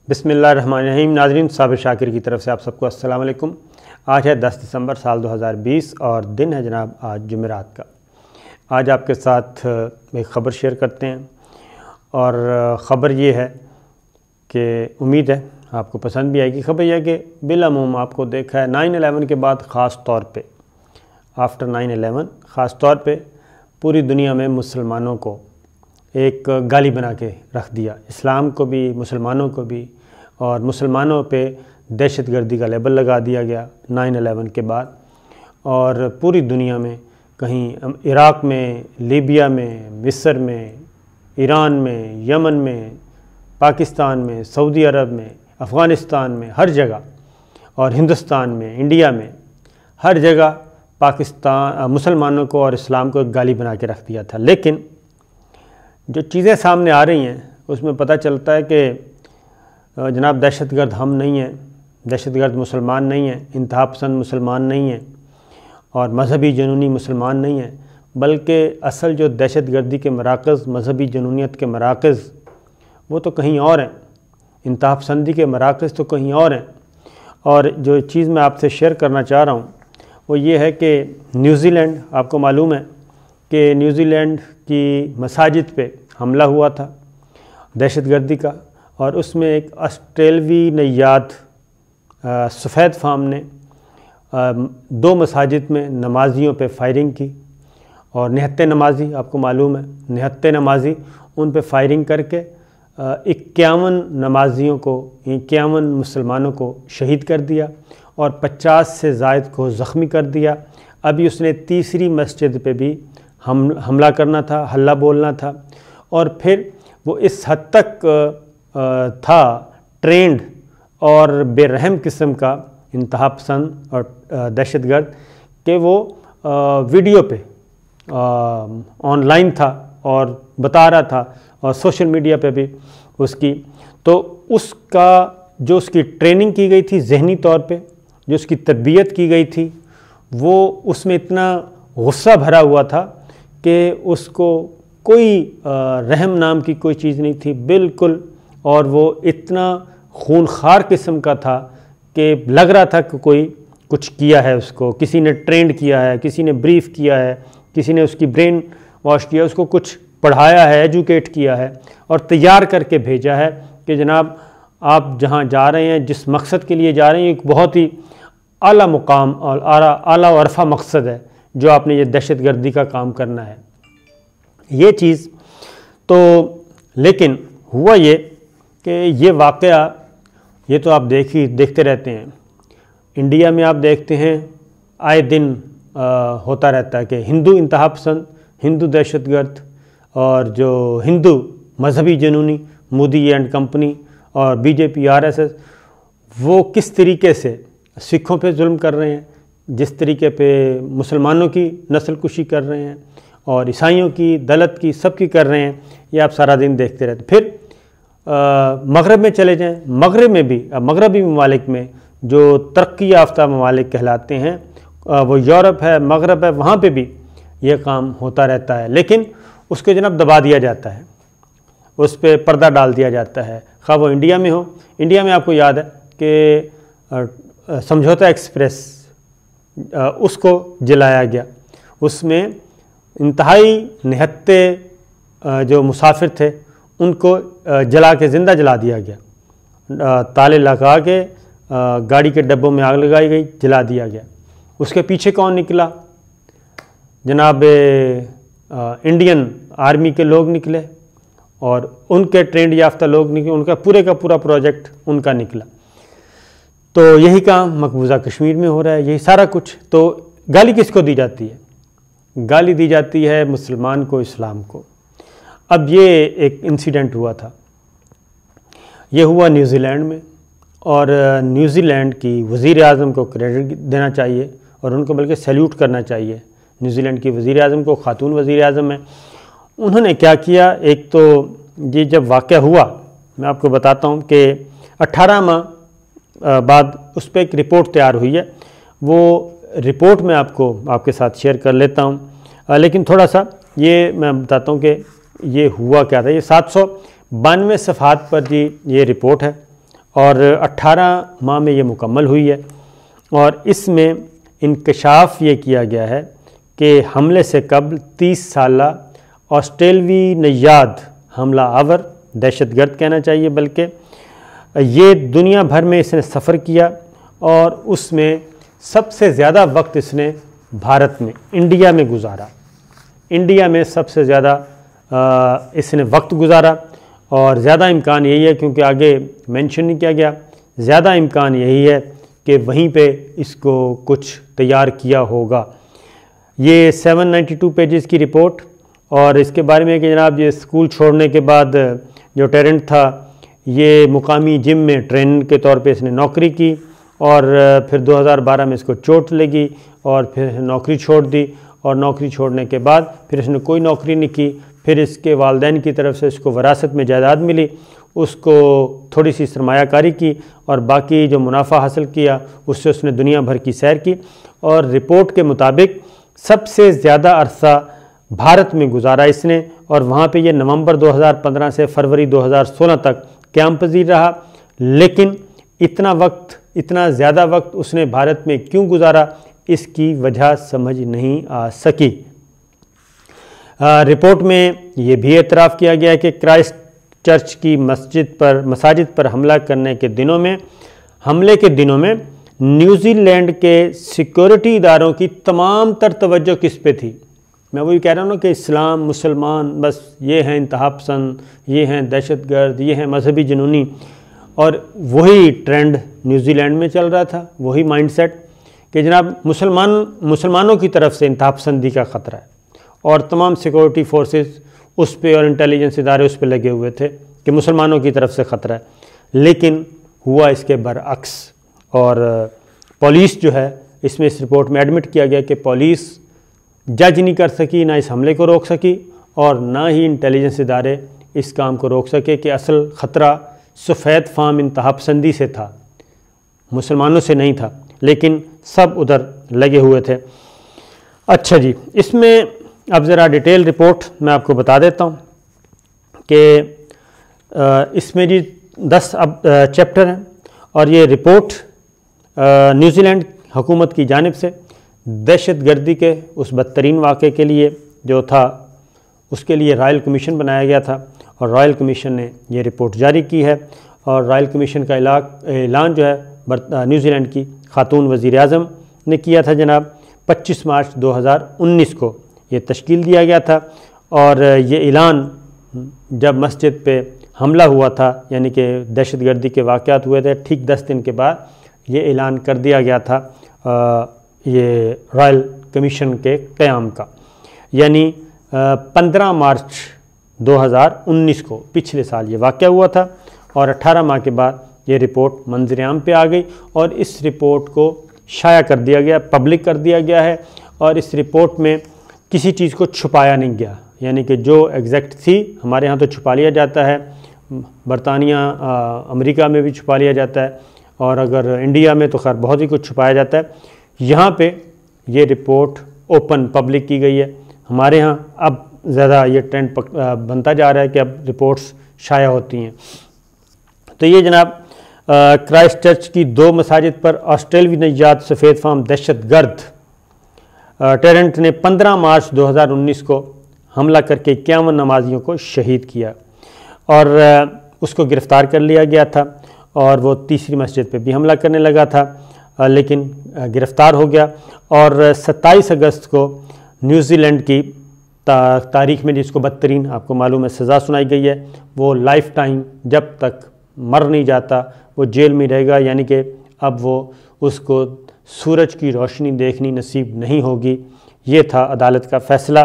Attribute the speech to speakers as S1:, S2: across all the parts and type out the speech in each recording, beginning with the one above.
S1: بسم اللہ الرحمن الرحیم۔ ناظرین، صابر شاکر کی طرف سے آپ سب کو السلام علیکم۔ آج ہے 10 دسمبر سال 2020 اور دن ہے جناب آج جمعرات کا۔ آج آپ کے ساتھ ایک خبر شیئر کرتے ہیں اور خبر یہ ہے کہ امید ہے آپ کو پسند بھی آئے گی۔ خبر یہ ہے کہ بالعموم آپ کو دیکھا ہے 9/11 کے بعد خاص طور پہ آفٹر 9/11 خاص طور پہ پوری دنیا میں مسلمانوں کو ایک گالی بنا کے رکھ دیا، اسلام کو بھی مسلمانوں کو بھی، اور مسلمانوں پہ دہشت گردی کا لیبل لگا دیا گیا 9/11 کے بعد۔ اور پوری دنیا میں کہیں عراق میں، لیبیا میں، مصر میں، ایران میں، یمن میں، پاکستان میں، سعودی عرب میں، افغانستان میں، ہر جگہ، اور ہندوستان میں، انڈیا میں، ہر جگہ مسلمانوں کو اور اسلام کو ایک گالی بنا کے رکھ دیا تھا۔ لیکن جو چیزیں سامنے آ رہی ہیں اس میں پتہ چلتا ہے کہ جناب دہشت گرد ہم نہیں ہیں، دہشت گرد مسلمان نہیں ہیں، انتہا پسند مسلمان نہیں ہیں، اور مذہبی جنونی مسلمان نہیں ہیں، بلکہ اصل جو دہشت گردی کے مراکز، مذہبی جنونیت کے مراکز، وہ تو کہیں اور ہیں، انتہا پسندی کے مراکز تو کہیں اور ہیں۔ اور جو چیز میں آپ سے شیئر کرنا چاہ رہا ہوں وہ یہ ہے کہ نیوزی لینڈ، آپ کو معلوم ہے کہ نیوزی لینڈ کی مساجد پہ حملہ ہوا تھا دہشت گردی کا، اور اس میں ایک آسٹریلوی نیاد سفید فام نے 2 مساجد میں نمازیوں پہ فائرنگ کی، اور نہتے نمازی، آپ کو معلوم ہے نہتے نمازی، ان پہ فائرنگ کر کے 51 نمازیوں کو، 51 مسلمانوں کو شہید کر دیا اور 50 سے زائد کو زخمی کر دیا۔ ابھی اس نے تیسری مسجد پہ بھی حملہ کرنا تھا، ہلہ بولنا تھا، اور پھر وہ اس حد تک تھا ٹرینڈ اور بے رحم قسم کا انتہا پسند اور دہشت گرد کہ وہ ویڈیو پہ آن لائن تھا اور بتا رہا تھا، اور سوشل میڈیا پہ بھی اس کی، تو اس کا جو اس کی ٹریننگ کی گئی تھی ذہنی طور پہ، جو اس کی تربیت کی گئی تھی، وہ اس میں اتنا غصہ بھرا ہوا تھا کہ اس کو کوئی رحم نام کی کوئی چیز نہیں تھی بالکل، اور وہ اتنا خونخوار قسم کا تھا کہ لگ رہا تھا کہ کوئی کچھ کیا ہے، اس کو کسی نے ٹرینڈ کیا ہے، کسی نے بریف کیا ہے، کسی نے اس کی برین واش کیا، اس کو کچھ پڑھایا ہے، ایجوکیٹ کیا ہے، اور تیار کر کے بھیجا ہے کہ جناب آپ جہاں جا رہے ہیں، جس مقصد کے لیے جا رہے ہیں، ایک بہت ہی اعلیٰ مقام اور اعلیٰ و عرفہ مقصد ہے جو آپ نے یہ دہشت گردی کا کام کرنا ہے یہ چیز۔ تو لیکن ہوا یہ کہ یہ واقعہ، یہ تو آپ دیکھتے رہتے ہیں، انڈیا میں آپ دیکھتے ہیں آئے دن ہوتا رہتا ہے کہ ہندو انتہا پسند، ہندو دہشت گرد، اور جو ہندو مذہبی جنونی مودی اینڈ کمپنی اور BJP RSS، وہ کس طریقے سے سکھوں پہ ظلم کر رہے ہیں، جس طریقے پہ مسلمانوں کی نسل کشی کر رہے ہیں، اور عیسائیوں کی، دلت کی، سب کی کر رہے ہیں، یہ آپ سارا دن دیکھتے رہتے۔ پھر مغرب میں چلے جائیں، مغرب میں بھی، مغربی ممالک میں جو ترقی یافتہ ممالک کہلاتے ہیں، وہ یورپ ہے، مغرب ہے، وہاں پہ بھی یہ کام ہوتا رہتا ہے، لیکن اس کو جناب دبا دیا جاتا ہے، اس پہ پردہ ڈال دیا جاتا ہے، خواہ وہ انڈیا میں ہو۔ انڈیا میں آپ کو یاد ہے کہ سمجھوتا ایکسپریس، اس کو جلایا گیا، اس میں انتہائی نہتے جو مسافر تھے ان کو جلا کے زندہ جلا دیا گیا، تالے لگا کے گاڑی کے ڈبوں میں آگ لگائی گئی، جلا دیا گیا۔ اس کے پیچھے کون نکلا؟ جناب انڈین آرمی کے لوگ نکلے، اور ان کے ٹرینڈ یافتہ لوگ نکلے، ان کا پورا پروجیکٹ ان کا نکلا۔ تو یہی کام مقبوضہ کشمیر میں ہو رہا ہے، یہی سارا کچھ۔ تو گالی کس کو دی جاتی ہے؟ گالی دی جاتی ہے مسلمان کو، اسلام کو۔ اب یہ ایک انسیڈنٹ ہوا تھا، یہ ہوا نیوزی لینڈ میں، اور نیوزی لینڈ کی وزیر اعظم کو کریڈٹ دینا چاہیے، اور ان کو بلکہ سیلیوٹ کرنا چاہیے۔ نیوزی لینڈ کی وزیر اعظم کو، خاتون وزیر اعظم ہیں، انہوں نے کیا کیا؟ ایک تو یہ جب واقعہ ہوا، میں آپ کو بتاتا ہوں کہ 18 ماہ بعد اس پہ ایک رپورٹ تیار ہوئی ہے، وہ رپورٹ میں آپ کے ساتھ شیئر کر لیتا ہوں، لیکن تھوڑا سا یہ میں بتاتا ہوں کہ یہ ہوا کیا تھا۔ یہ 792 صفحات پر جی یہ رپورٹ ہے، اور 18 ماہ میں یہ مکمل ہوئی ہے، اور اس میں انکشاف یہ کیا گیا ہے کہ حملے سے قبل 30 سالہ آسٹریلوی نیاد حملہ آور، دہشت گرد کہنا چاہیے بلکہ، یہ دنیا بھر میں اس نے سفر کیا، اور اس میں سب سے زیادہ وقت اس نے بھارت میں، انڈیا میں گزارا۔ انڈیا میں سب سے زیادہ اس نے وقت گزارا، اور زیادہ امکان یہی ہے، کیونکہ آگے مینشن نہیں کیا گیا، زیادہ امکان یہی ہے کہ وہیں پہ اس کو کچھ تیار کیا ہوگا۔ یہ 792 پیجز کی رپورٹ، اور اس کے بارے میں کہ جناب یہ اسکول چھوڑنے کے بعد جو ٹیرنٹ تھا یہ مقامی جم میں ٹرینر کے طور پہ اس نے نوکری کی، اور پھر 2012 میں اس کو چوٹ لگی اور پھر نوکری چھوڑ دی، اور نوکری چھوڑنے کے بعد پھر اس نے کوئی نوکری نہیں کی۔ پھر اس کے والدین کی طرف سے اس کو وراثت میں جائیداد ملی، اس کو تھوڑی سی سرمایہ کاری کی، اور باقی جو منافع حاصل کیا اس سے اس نے دنیا بھر کی سیر کی، اور رپورٹ کے مطابق سب سے زیادہ عرصہ بھارت میں گزارا اس نے، اور وہاں پہ یہ نومبر 2015 سے فروری 2016 تک قیام پذیر رہا۔ لیکن اتنا زیادہ وقت اس نے بھارت میں کیوں گزارا، اس کی وجہ سمجھ نہیں آ سکی۔ رپورٹ میں یہ بھی اعتراف کیا گیا کہ کرائسٹ چرچ کی مساجد پر حملہ کرنے کے دنوں میں، حملے کے دنوں میں نیوزی لینڈ کے سیکورٹی اداروں کی تمام تر توجہ کس پہ تھی؟ میں وہی کہہ رہا ہوں نا کہ اسلام، مسلمان بس یہ ہیں انتہا پسند، یہ ہیں دہشت گرد، یہ ہیں مذہبی جنونی، اور وہی ٹرینڈ نیوزی لینڈ میں چل رہا تھا، وہی مائنڈ سیٹ کہ جناب مسلمانوں کی طرف سے انتہا پسندی کا خطرہ ہے، اور تمام سیکورٹی فورسز اس پہ اور انٹیلیجنس ادارے اس پہ لگے ہوئے تھے کہ مسلمانوں کی طرف سے خطرہ ہے۔ لیکن ہوا اس کے برعکس، اور پولیس جو ہے اس میں اس رپورٹ میں ایڈمٹ کیا گیا کہ پولیس جج نہیں کر سکی، نہ اس حملے کو روک سکی، اور نہ ہی انٹیلیجنس ادارے اس کام کو روک سکے کہ اصل خطرہ سفید فام انتہا پسندی سے تھا، مسلمانوں سے نہیں تھا، لیکن سب ادھر لگے ہوئے تھے۔ اچھا جی، اس میں اب ذرا ڈیٹیل رپورٹ میں آپ کو بتا دیتا ہوں کہ اس میں جی 10 چیپٹر ہیں، اور یہ رپورٹ نیوزی لینڈ حکومت کی جانب سے دہشت گردی کے اس بدترین واقعے کے لیے جو تھا اس کے لیے رائل کمیشن بنایا گیا تھا، اور رائل کمیشن نے یہ رپورٹ جاری کی ہے، اور رائل کمیشن کا اعلان جو ہے نیوزی لینڈ کی خاتون وزیر اعظم نے کیا تھا جناب 25 مارچ 2019 کو یہ تشکیل دیا گیا تھا، اور یہ اعلان جب مسجد پہ حملہ ہوا تھا یعنی کہ دہشت گردی کے واقعات ہوئے تھے ٹھیک 10 دن کے بعد یہ اعلان کر دیا گیا تھا یہ رائل کمیشن کے قیام کا، یعنی 15 مارچ 2019 کو پچھلے سال یہ واقعہ ہوا تھا، اور 18 ماہ کے بعد یہ رپورٹ منظر عام پہ آ گئی، اور اس رپورٹ کو شائع کر دیا گیا، پبلک کر دیا گیا ہے، اور اس رپورٹ میں کسی چیز کو چھپایا نہیں گیا، یعنی کہ جو ایگزیکٹ تھی ہمارے ہاں تو چھپا لیا جاتا ہے، برطانیہ امریکہ میں بھی چھپا لیا جاتا ہے، اور اگر انڈیا میں تو خیر بہت ہی کچھ چھپایا جاتا ہے، یہاں پہ یہ رپورٹ اوپن پبلک کی گئی ہے۔ ہمارے ہاں اب زیادہ یہ ٹرینڈ بنتا جا رہا ہے کہ اب رپورٹس شائع ہوتی ہیں۔ تو یہ جناب کرائسٹ چرچ کی 2 مساجد پر آسٹریلوی نژاد سفید فام دہشت گرد ٹیرنٹ نے 15 مارچ 2019 کو حملہ کر کے 51 نمازیوں کو شہید کیا، اور اس کو گرفتار کر لیا گیا تھا، اور وہ تیسری مسجد پہ بھی حملہ کرنے لگا تھا، لیکن گرفتار ہو گیا، اور 27 اگست کو نیوزی لینڈ کی تاریخ میں جس کو بدترین آپ کو معلوم ہے سزا سنائی گئی ہے، وہ لائف ٹائم جب تک مر نہیں جاتا وہ جیل میں رہے گا، یعنی کہ اب وہ اس کو سورج کی روشنی دیکھنی نصیب نہیں ہوگی، یہ تھا عدالت کا فیصلہ۔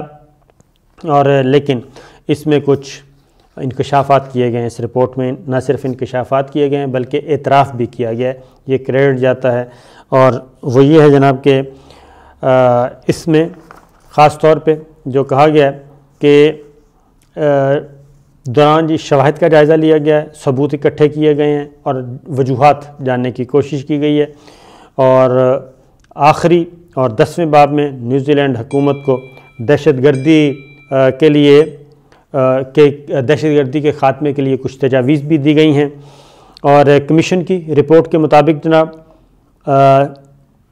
S1: اور لیکن اس میں کچھ انکشافات کیے گئے ہیں اس رپورٹ میں، نہ صرف انکشافات کیے گئے ہیں بلکہ اعتراف بھی کیا گیا ہے، یہ کریڈٹ جاتا ہے، اور وہ یہ ہے جناب کہ اس میں خاص طور پہ جو کہا گیا ہے کہ دوران جی شواہد کا جائزہ لیا گیا ہے، ثبوت اکٹھے کیے گئے ہیں، اور وجوہات جاننے کی کوشش کی گئی ہے، اور آخری اور 10ویں باب میں نیوزی لینڈ حکومت کو دہشت گردی کے لیے دہشت گردی کے خاتمے کے لیے کچھ تجاویز بھی دی گئی ہیں، اور کمیشن کی رپورٹ کے مطابق جناب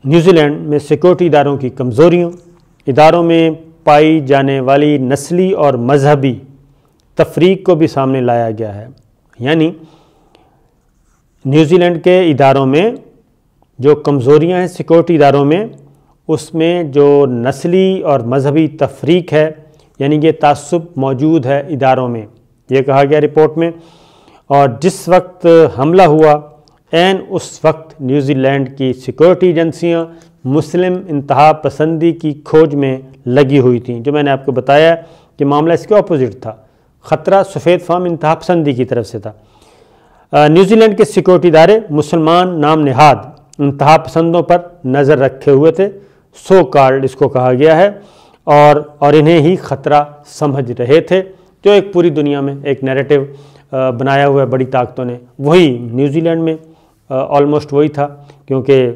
S1: نیوزی لینڈ میں سیکورٹی اداروں کی کمزوریوں، اداروں میں پائی جانے والی نسلی اور مذہبی تفریق کو بھی سامنے لایا گیا ہے۔ یعنی نیوزی لینڈ کے اداروں میں جو کمزوریاں ہیں سیکورٹی اداروں میں، اس میں جو نسلی اور مذہبی تفریق ہے، یعنی یہ تعصب موجود ہے اداروں میں، یہ کہا گیا رپورٹ میں۔ اور جس وقت حملہ ہوا عین اس وقت نیوزی لینڈ کی سیکورٹی ایجنسیاں مسلم انتہا پسندی کی کھوج میں لگی ہوئی تھیں۔ جو میں نے آپ کو بتایا کہ معاملہ اس کے اپوزٹ تھا، خطرہ سفید فام انتہا پسندی کی طرف سے تھا۔ نیوزی لینڈ کے سیکورٹی ادارے مسلمان نام نہاد انتہا پسندوں پر نظر رکھے ہوئے تھے، سو کالڈ اس کو کہا گیا ہے، اور انہیں ہی خطرہ سمجھ رہے تھے، جو ایک پوری دنیا میں ایک نیریٹو بنایا ہوا ہے بڑی طاقتوں نے۔ وہی نیوزی لینڈ میں آلموسٹ وہی تھا، کیونکہ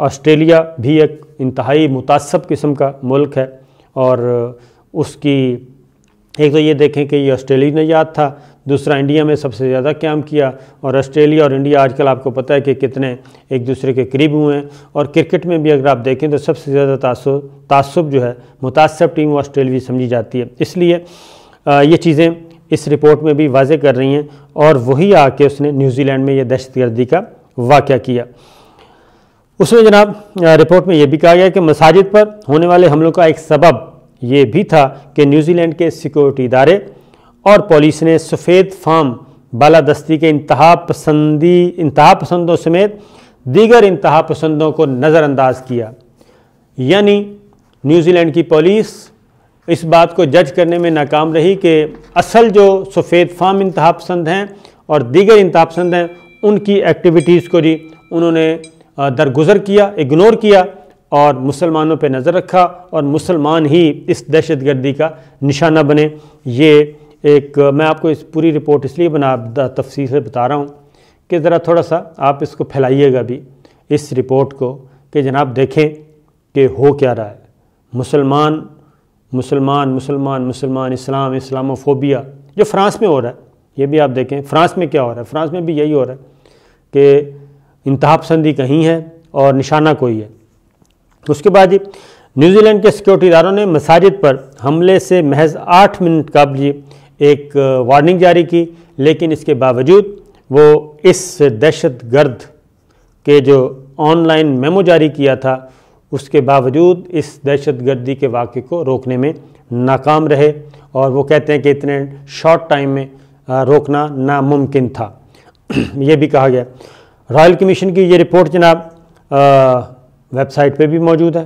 S1: آسٹریلیا بھی ایک انتہائی متعصب قسم کا ملک ہے، اور اس کی ایک تو یہ دیکھیں کہ یہ آسٹریلوی نژاد تھا، دوسرا انڈیا میں سب سے زیادہ قیام کیا، اور آسٹریلیا اور انڈیا آج کل آپ کو پتہ ہے کہ کتنے ایک دوسرے کے قریب ہوئے ہیں، اور کرکٹ میں بھی اگر آپ دیکھیں تو سب سے زیادہ تعصب جو ہے متعصب ٹیم وہ آسٹریلوی سمجھی جاتی ہے۔ اس لیے یہ چیزیں اس رپورٹ میں بھی واضح کر رہی ہیں، اور وہی آ کے اس نے نیوزی لینڈ میں یہ دہشت گردی کا واقعہ کیا۔ اس میں جناب رپورٹ میں یہ بھی کہا گیا کہ مساجد پر ہونے والے حملوں کا ایک سبب یہ بھی تھا کہ نیوزی لینڈ کے سیکورٹی ادارے اور پولیس نے سفید فام بالادستی کے انتہا پسندوں سمیت دیگر انتہا پسندوں کو نظر انداز کیا۔ یعنی نیوزی لینڈ کی پولیس اس بات کو جج کرنے میں ناکام رہی کہ اصل جو سفید فام انتہا پسند ہیں اور دیگر انتہا پسند ہیں، ان کی ایکٹیویٹیز کو جی انہوں نے درگزر کیا، اگنور کیا، اور مسلمانوں پہ نظر رکھا، اور مسلمان ہی اس دہشت گردی کا نشانہ بنے۔ یہ ایک میں آپ کو اس پوری رپورٹ اس لیے تفصیل سے بتا رہا ہوں کہ ذرا تھوڑا سا آپ اس کو پھیلائیے گا بھی اس رپورٹ کو، کہ جناب دیکھیں کہ ہو کیا رہا ہے۔ مسلمان مسلمان مسلمان مسلمان اسلام اسلاموفوبیا جو فرانس میں ہو رہا ہے، یہ بھی آپ دیکھیں فرانس میں کیا ہو رہا ہے۔ فرانس میں بھی یہی ہو رہا ہے کہ انتہا پسندی کہیں ہے اور نشانہ کوئی ہے۔ اس کے بعد نیوزی لینڈ کے سیکورٹی اداروں نے مساجد پر حملے سے محض 8 منٹ قبل ایک وارننگ جاری کی، لیکن اس کے باوجود وہ اس دہشت گرد کے جو آن لائن میمو جاری کیا تھا، اس کے باوجود اس دہشت گردی کے واقعے کو روکنے میں ناکام رہے، اور وہ کہتے ہیں کہ اتنے شارٹ ٹائم میں روکنا ناممکن تھا۔ یہ بھی کہا گیا۔ رائل کمیشن کی یہ رپورٹ جناب ویب سائٹ پہ بھی موجود ہے،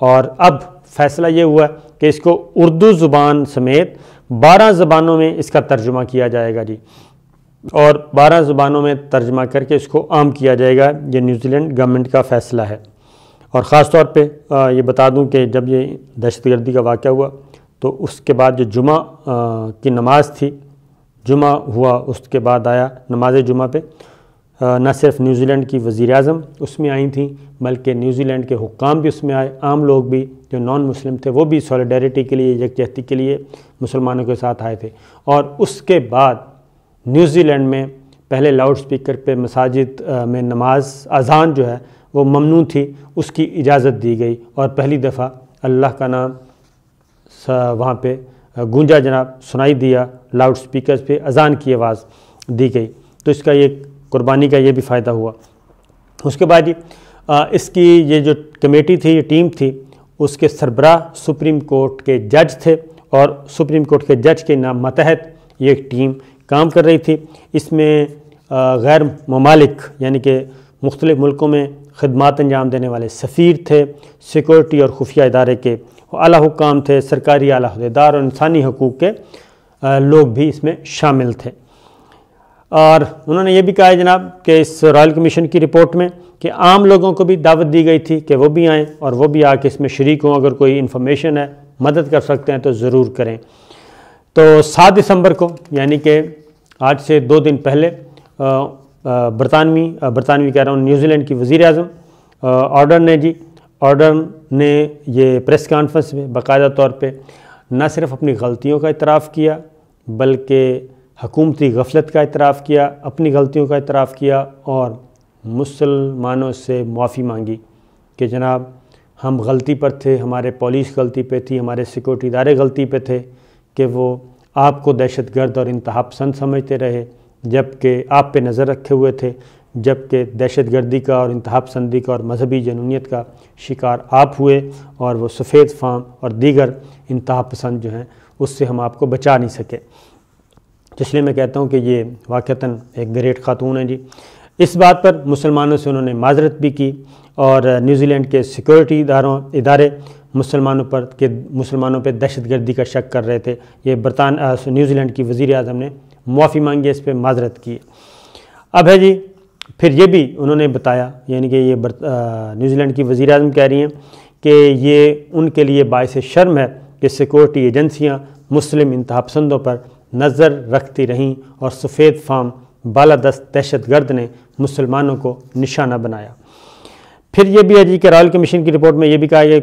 S1: اور اب فیصلہ یہ ہوا ہے کہ اس کو اردو زبان سمیت 12 زبانوں میں اس کا ترجمہ کیا جائے گا جی، اور 12 زبانوں میں ترجمہ کر کے اس کو عام کیا جائے گا۔ یہ نیوزی لینڈ گورنمنٹ کا فیصلہ ہے۔ اور خاص طور پہ یہ بتا دوں کہ جب یہ دہشت گردی کا واقعہ ہوا تو اس کے بعد جو جمعہ کی نماز تھی، جمعہ ہوا، اس کے بعد آیا نماز جمعہ پہ نہ صرف نیوزی لینڈ کی وزیر اعظم اس میں آئی تھیں، بلکہ نیوزی لینڈ کے حکام بھی اس میں آئے، عام لوگ بھی جو نان مسلم تھے وہ بھی سولیڈیرٹی کے لیے، یکجہتی کے لیے مسلمانوں کے ساتھ آئے تھے۔ اور اس کے بعد نیوزی لینڈ میں پہلے لاؤڈ سپیکر پہ مساجد میں نماز اذان جو ہے وہ ممنوع تھی، اس کی اجازت دی گئی، اور پہلی دفعہ اللہ کا نام وہاں پہ گونجا جناب، سنائی دیا، لاؤڈ سپیکرز پہ اذان کی آواز دی گئی۔ تو اس کا یہ قربانی کا یہ بھی فائدہ ہوا۔ اس کے بعد اس کی یہ جو کمیٹی تھی، یہ ٹیم تھی، اس کے سربراہ سپریم کورٹ کے جج تھے، اور سپریم کورٹ کے جج کے نام ماتحت یہ ایک ٹیم کام کر رہی تھی۔ اس میں غیر ممالک یعنی کہ مختلف ملکوں میں خدمات انجام دینے والے سفیر تھے، سیکورٹی اور خفیہ ادارے کے اعلیٰ حکام تھے، سرکاری اعلیٰ عہدیدار اور انسانی حقوق کے لوگ بھی اس میں شامل تھے۔ اور انہوں نے یہ بھی کہا ہے جناب کہ اس رائل کمیشن کی رپورٹ میں کہ عام لوگوں کو بھی دعوت دی گئی تھی کہ وہ بھی آئیں اور وہ بھی آ کے اس میں شریک ہوں، اگر کوئی انفارمیشن ہے مدد کر سکتے ہیں تو ضرور کریں۔ تو 7 دسمبر کو یعنی کہ آج سے 2 دن پہلے برطانوی کہہ رہا ہوں نیوزی لینڈ کی وزیر اعظم آرڈر نے یہ پریس کانفرنس میں باقاعدہ طور پہ نہ صرف اپنی غلطیوں کا اعتراف کیا، بلکہ حکومتی غفلت کا اعتراف کیا، اپنی غلطیوں کا اعتراف کیا اور مسلمانوں سے معافی مانگی کہ جناب ہم غلطی پر تھے، ہمارے پولیس غلطی پہ تھی، ہمارے سیکورٹی ادارے غلطی پہ تھے کہ وہ آپ کو دہشت گرد اور انتہا پسند سمجھتے رہے، جبکہ آپ پہ نظر رکھے ہوئے تھے، جبکہ دہشت گردی کا اور انتہا پسندی کا اور مذہبی جنونیت کا شکار آپ ہوئے اور وہ سفید فام اور دیگر انتہا پسند جو ہیں اس سے ہم آپ کو بچا نہیں سکے۔ اس لیے میں کہتا ہوں کہ یہ واقعتاً ایک گریٹ خاتون ہیں جی۔ اس بات پر مسلمانوں سے انہوں نے معذرت بھی کی اور نیوزی لینڈ کے سیکورٹی ادارے مسلمانوں پہ دہشت گردی کا شک کر رہے تھے۔ یہ نیوزی لینڈ کی وزیر اعظم نے معافی مانگی، اس پہ معذرت کی۔ اب ہے جی پھر یہ بھی انہوں نے بتایا، یعنی کہ یہ نیوزی لینڈ کی وزیر اعظم کہہ رہی ہیں کہ یہ ان کے لیے باعث شرم ہے کہ سیکورٹی ایجنسیاں مسلم انتہا پسندوں پر نظر رکھتی رہیں اور سفید فام بالادست دہشت گرد نے مسلمانوں کو نشانہ بنایا۔ پھر یہ بھی ہے جی کہ رائل کمیشن کی رپورٹ میں یہ بھی کہا گیا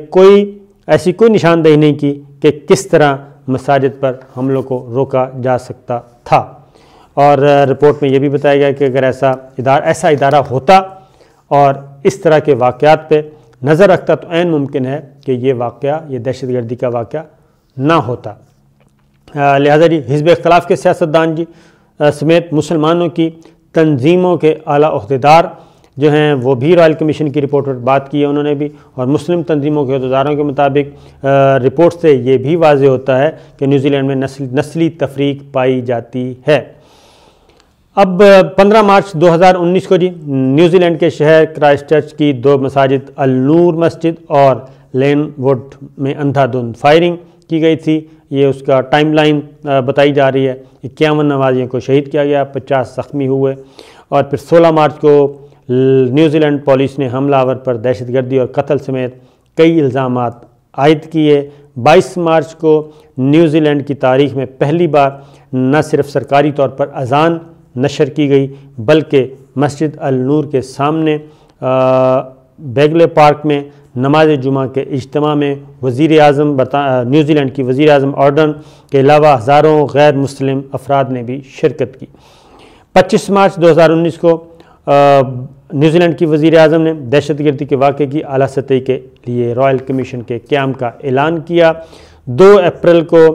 S1: ایسی کوئی نشاندہی نہیں کی کہ کس طرح مساجد پر حملوں کو روکا جا سکتا تھا، اور رپورٹ میں یہ بھی بتایا گیا کہ اگر ایسا ادارہ ہوتا اور اس طرح کے واقعات پہ نظر رکھتا تو عین ممکن ہے کہ یہ دہشت گردی کا واقعہ نہ ہوتا۔ لہذا جی حزب اختلاف کے سیاستدان جی سمیت مسلمانوں کی تنظیموں کے اعلیٰ عہدیدار جو ہیں وہ بھی رائل کمیشن کی رپورٹ پر بات کی ہے انہوں نے بھی، اور مسلم تنظیموں کے عہدیداروں کے مطابق رپورٹ سے یہ بھی واضح ہوتا ہے کہ نیوزی لینڈ میں نسلی تفریق پائی جاتی ہے۔ اب 15 مارچ 2019 کو جی نیوزی لینڈ کے شہر کرائسٹ چرچ کی 2 مساجد النور مسجد اور لین ووڈ میں اندھا دھند فائرنگ کی گئی تھی۔ یہ اس کا ٹائم لائن بتائی جا رہی ہے۔ 51 نمازیوں کو شہید کیا گیا، 50 زخمی ہوئے، اور پھر 16 مارچ کو نیوزی لینڈ پولیس نے حملہ آور پر دہشت گردی اور قتل سمیت کئی الزامات عائد کیے۔ 22 مارچ کو نیوزی لینڈ کی تاریخ میں پہلی بار نہ صرف سرکاری طور پر اذان نشر کی گئی بلکہ مسجد النور کے سامنے بیگلے پارک میں نماز جمعہ کے اجتماع میں وزیر اعظم نیوزی لینڈ کی وزیر اعظم آرڈن کے علاوہ ہزاروں غیر مسلم افراد نے بھی شرکت کی۔ 25 مارچ 2019 کو نیوزی لینڈ کی وزیر اعظم نے دہشت گردی کے واقعے کی اعلیٰ سطحی کے لیے رائل کمیشن کے قیام کا اعلان کیا۔ 2 اپریل کو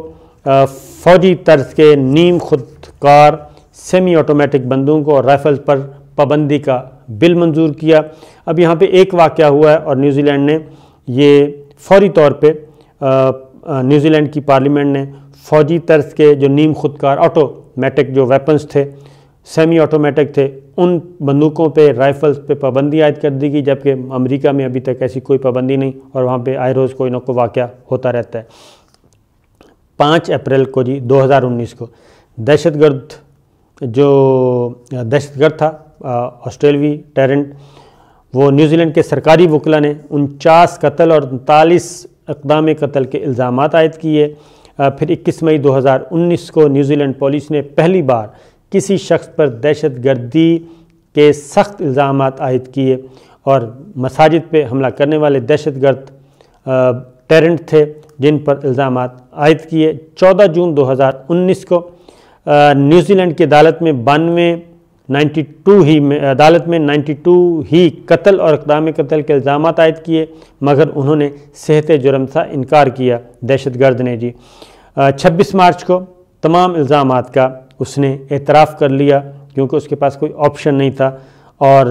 S1: فوجی طرز کے نیم خودکار سیمی آٹومیٹک بندوقوں اور رائفل پر پابندی کا بل منظور کیا۔ اب یہاں پہ ایک واقعہ ہوا ہے اور نیوزی لینڈ نے یہ فوری طور پہ نیوزی لینڈ کی پارلیمنٹ نے فوجی طرز کے جو نیم خودکار آٹومیٹک جو ویپنز تھے، سیمی آٹومیٹک تھے، ان بندوقوں پہ رائفلز پہ پابندی عائد کر دی گئی، جبکہ امریکہ میں ابھی تک ایسی کوئی پابندی نہیں اور وہاں پہ آئے روز کوئی نہ کوئی واقعہ ہوتا رہتا ہے۔ 5 اپریل کو جی 2019 کو دہشت گرد تھا آسٹریلوی ٹیرنٹ، وہ نیوزی لینڈ کے سرکاری وکلا نے 49 قتل اور 39 اقدام قتل کے الزامات عائد کیے۔ پھر 21 مئی 2019 کو نیوزی لینڈ پولیس نے پہلی بار کسی شخص پر دہشت گردی کے سخت الزامات عائد کیے اور مساجد پہ حملہ کرنے والے دہشت گرد ٹیرنٹ تھے جن پر الزامات عائد کیے۔ 14 جون 2019 کو نیوزی لینڈ کی عدالت میں 92 ہی قتل اور اقدام قتل کے الزامات عائد کیے، مگر انہوں نے صحت جرم سے انکار کیا دہشت گرد نے جی۔ 26 مارچ کو تمام الزامات کا اس نے اعتراف کر لیا کیونکہ اس کے پاس کوئی آپشن نہیں تھا، اور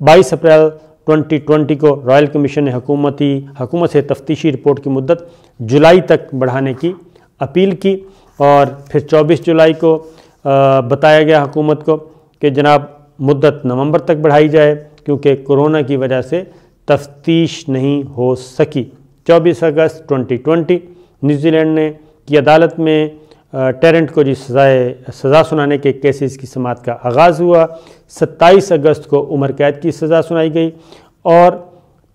S1: 22 اپریل 2020 کو رائل کمیشن نے حکومت سے تفتیشی رپورٹ کی مدت جولائی تک بڑھانے کی اپیل کی، اور پھر 24 جولائی کو بتایا گیا حکومت کو کہ جناب مدت نومبر تک بڑھائی جائے کیونکہ کورونا کی وجہ سے تفتیش نہیں ہو سکی۔ 24 اگست 2020 نیوزی لینڈ نے کی عدالت میں ٹیرنٹ کو جی سزا سنانے کے کیسز کی سماعت کا آغاز ہوا۔ 27 اگست کو عمر قید کی سزا سنائی گئی، اور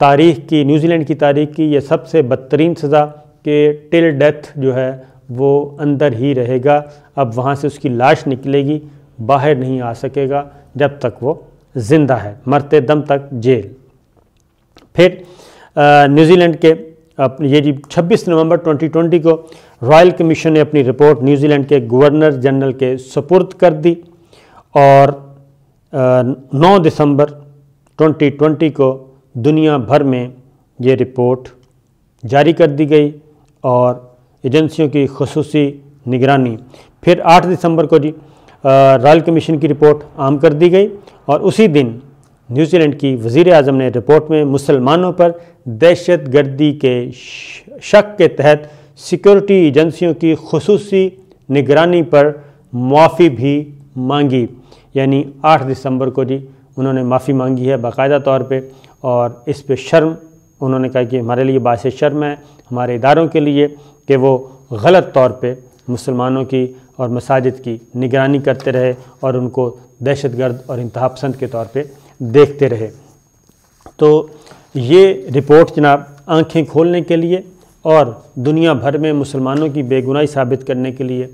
S1: نیوزی لینڈ کی تاریخ کی یہ سب سے بدترین سزا کہ ٹل ڈیتھ جو ہے وہ اندر ہی رہے گا، اب وہاں سے اس کی لاش نکلے گی، باہر نہیں آ سکے گا جب تک وہ زندہ ہے، مرتے دم تک جیل۔ پھر نیوزی لینڈ کے یہ جی 26 نومبر 2020 کو رائل کمیشن نے اپنی رپورٹ نیوزی لینڈ کے گورنر جنرل کے سپرد کر دی اور 9 دسمبر 2020 کو دنیا بھر میں یہ رپورٹ جاری کر دی گئی اور ایجنسیوں کی خصوصی نگرانی. پھر 8 دسمبر کو رائل کمیشن کی رپورٹ عام کر دی گئی اور اسی دن نیوزی لینڈ کی وزیر اعظم نے رپورٹ میں مسلمانوں پر دہشت گردی کے شک کے تحت سیکورٹی ایجنسیوں کی خصوصی نگرانی پر معافی بھی مانگی. یعنی 8 دسمبر کو انہوں نے معافی مانگی ہے باقاعدہ طور پہ، اور اس پہ شرم انہوں نے کہا کہ ہمارے لیے باعث شرم ہے ہمارے اداروں کے لیے کہ وہ غلط طور پہ مسلمانوں کی اور مساجد کی نگرانی کرتے رہے اور ان کو دہشت گرد اور انتہا پسند کے طور پہ دیکھتے رہے. تو یہ رپورٹ جناب آنکھیں کھولنے کے لیے اور دنیا بھر میں مسلمانوں کی بے گناہی ثابت کرنے کے لیے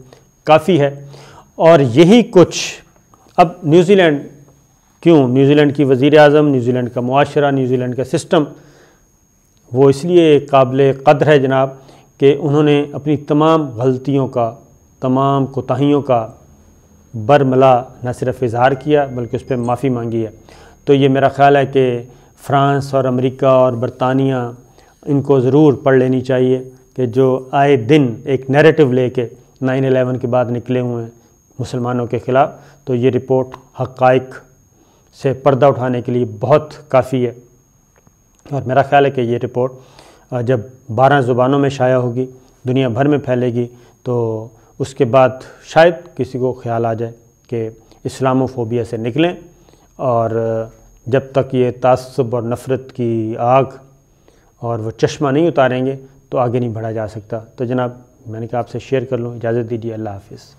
S1: کافی ہے. اور یہی کچھ اب نیوزی لینڈ کی وزیر اعظم، نیوزی لینڈ کا معاشرہ، نیوزی لینڈ کا سسٹم وہ اس لیے قابل قدر ہے جناب کہ انہوں نے اپنی تمام غلطیوں کا، تمام کوتاہیوں کا برملا نہ صرف اظہار کیا بلکہ اس پہ معافی مانگی ہے. تو یہ میرا خیال ہے کہ فرانس اور امریکہ اور برطانیہ ان کو ضرور پڑھ لینی چاہیے کہ جو آئے دن ایک نیریٹو لے کے 9/11 کے بعد نکلے ہوئے ہیں مسلمانوں کے خلاف، تو یہ رپورٹ حقائق سے پردہ اٹھانے کے لیے بہت کافی ہے. اور میرا خیال ہے کہ یہ رپورٹ جب 12 زبانوں میں شائع ہوگی، دنیا بھر میں پھیلے گی، تو اس کے بعد شاید کسی کو خیال آ جائے کہ اسلامو فوبیا سے نکلیں، اور جب تک یہ تعصب اور نفرت کی آگ اور وہ چشمہ نہیں اتاریں گے تو آگے نہیں بڑھا جا سکتا. تو جناب میں نے کہا آپ سے شیئر کر لوں. اجازت دیجیے. اللہ حافظ.